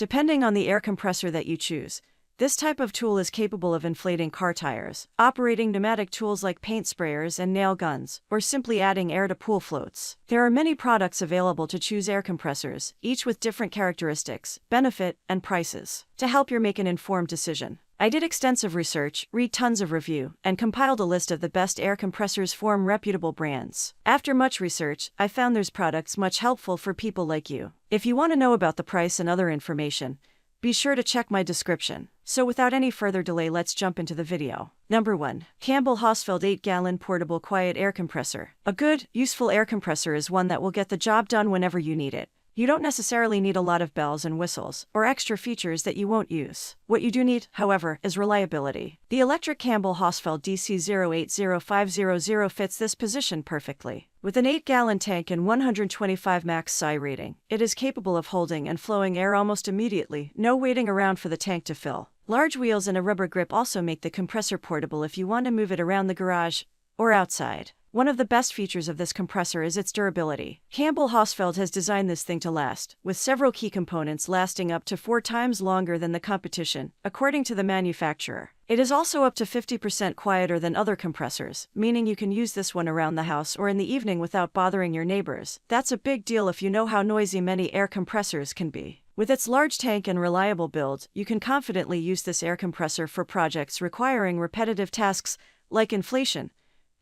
depending on the air compressor that you choose. This type of tool is capable of inflating car tires, operating pneumatic tools like paint sprayers and nail guns, or simply adding air to pool floats. There are many products available to choose air compressors, each with different characteristics, benefit, and prices, to help you make an informed decision. I did extensive research, read tons of review, and compiled a list of the best air compressors from reputable brands. After much research, I found these products much helpful for people like you. If you want to know about the price and other information, be sure to check my description. So without any further delay, let's jump into the video. Number 1. Campbell Hausfeld 8-gallon Portable Quiet Air Compressor. A good, useful air compressor is one that will get the job done whenever you need it. You don't necessarily need a lot of bells and whistles, or extra features that you won't use. What you do need, however, is reliability. The electric Campbell Hausfeld DC080500 fits this position perfectly. With an 8-gallon tank and 125 max psi rating, it is capable of holding and flowing air almost immediately, no waiting around for the tank to fill. Large wheels and a rubber grip also make the compressor portable if you want to move it around the garage or outside. One of the best features of this compressor is its durability. Campbell Hausfeld has designed this thing to last, with several key components lasting up to 4 times longer than the competition, according to the manufacturer. It is also up to 50% quieter than other compressors, meaning you can use this one around the house or in the evening without bothering your neighbors. That's a big deal if you know how noisy many air compressors can be. With its large tank and reliable build, you can confidently use this air compressor for projects requiring repetitive tasks like inflation,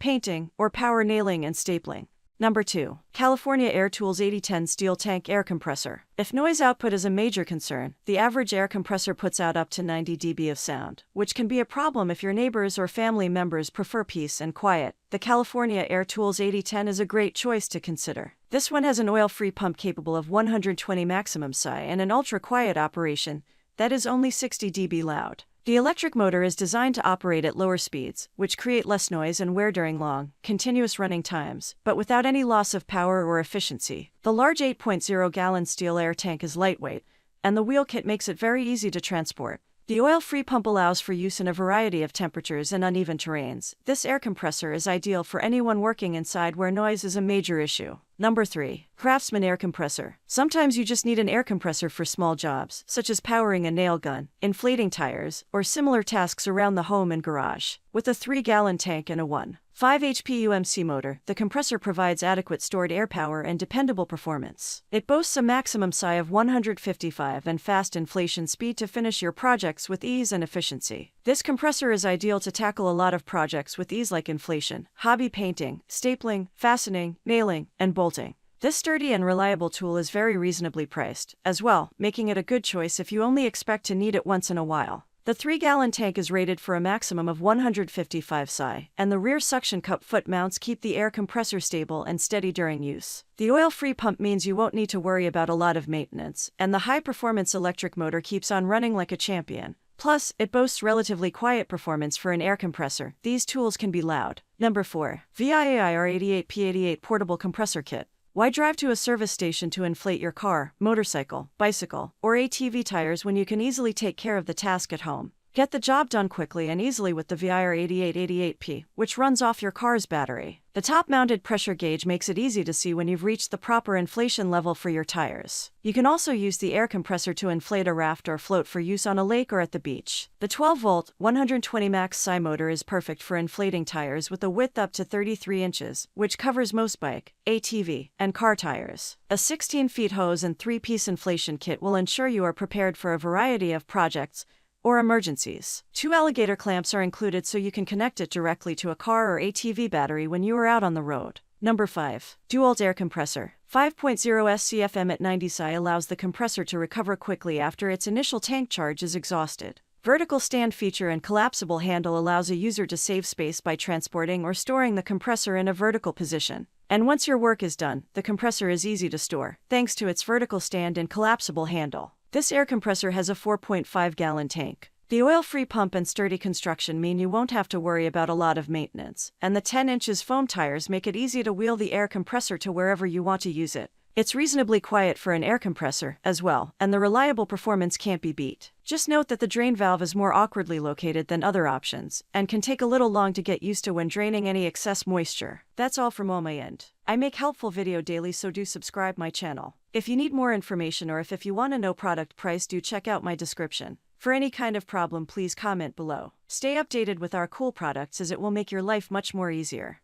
painting, or power nailing and stapling. Number 2. California Air Tools 8010 Steel Tank Air Compressor. If noise output is a major concern, the average air compressor puts out up to 90 dB of sound, which can be a problem if your neighbors or family members prefer peace and quiet. The California Air Tools 8010 is a great choice to consider. This one has an oil-free pump capable of 120 maximum psi and an ultra-quiet operation that is only 60 dB loud. The electric motor is designed to operate at lower speeds, which create less noise and wear during long, continuous running times, but without any loss of power or efficiency. The large 8.0-gallon steel air tank is lightweight, and the wheel kit makes it very easy to transport. The oil-free pump allows for use in a variety of temperatures and uneven terrains. This air compressor is ideal for anyone working inside where noise is a major issue. Number 3. Craftsman Air Compressor. Sometimes you just need an air compressor for small jobs, such as powering a nail gun, inflating tires, or similar tasks around the home and garage. With a 3-gallon tank and a 1.5 HP UMC motor, the compressor provides adequate stored air power and dependable performance. It boasts a maximum psi of 155 and fast inflation speed to finish your projects with ease and efficiency. This compressor is ideal to tackle a lot of projects with ease like inflation, hobby painting, stapling, fastening, nailing, and bolting. This sturdy and reliable tool is very reasonably priced, as well, making it a good choice if you only expect to need it once in a while. The 3-gallon tank is rated for a maximum of 155 psi, and the rear suction cup foot mounts keep the air compressor stable and steady during use. The oil-free pump means you won't need to worry about a lot of maintenance, and the high-performance electric motor keeps on running like a champion. Plus, it boasts relatively quiet performance for an air compressor. These tools can be loud. Number 4. VIAIR 88P88 Portable Compressor Kit. Why drive to a service station to inflate your car, motorcycle, bicycle, or ATV tires when you can easily take care of the task at home? Get the job done quickly and easily with the VIAIR 8888P, which runs off your car's battery. The top-mounted pressure gauge makes it easy to see when you've reached the proper inflation level for your tires. You can also use the air compressor to inflate a raft or float for use on a lake or at the beach. The 12-volt, 120 max psi motor is perfect for inflating tires with a width up to 33 inches, which covers most bike, ATV, and car tires. A 16-feet hose and 3-piece inflation kit will ensure you are prepared for a variety of projects or emergencies. 2 alligator clamps are included so you can connect it directly to a car or ATV battery when you are out on the road. Number 5. DeWalt Air Compressor. 5.0 SCFM at 90 psi allows the compressor to recover quickly after its initial tank charge is exhausted. Vertical stand feature and collapsible handle allows a user to save space by transporting or storing the compressor in a vertical position. And once your work is done, the compressor is easy to store, thanks to its vertical stand and collapsible handle. This air compressor has a 4.5-gallon tank. The oil-free pump and sturdy construction mean you won't have to worry about a lot of maintenance, and the 10 inches foam tires make it easy to wheel the air compressor to wherever you want to use it. It's reasonably quiet for an air compressor, as well, and the reliable performance can't be beat. Just note that the drain valve is more awkwardly located than other options, and can take a little long to get used to when draining any excess moisture. That's all from on my end. I make helpful video daily, so do subscribe my channel. If you need more information or if you want to know product price, do check out my description. For any kind of problem, please comment below. Stay updated with our cool products as it will make your life much more easier.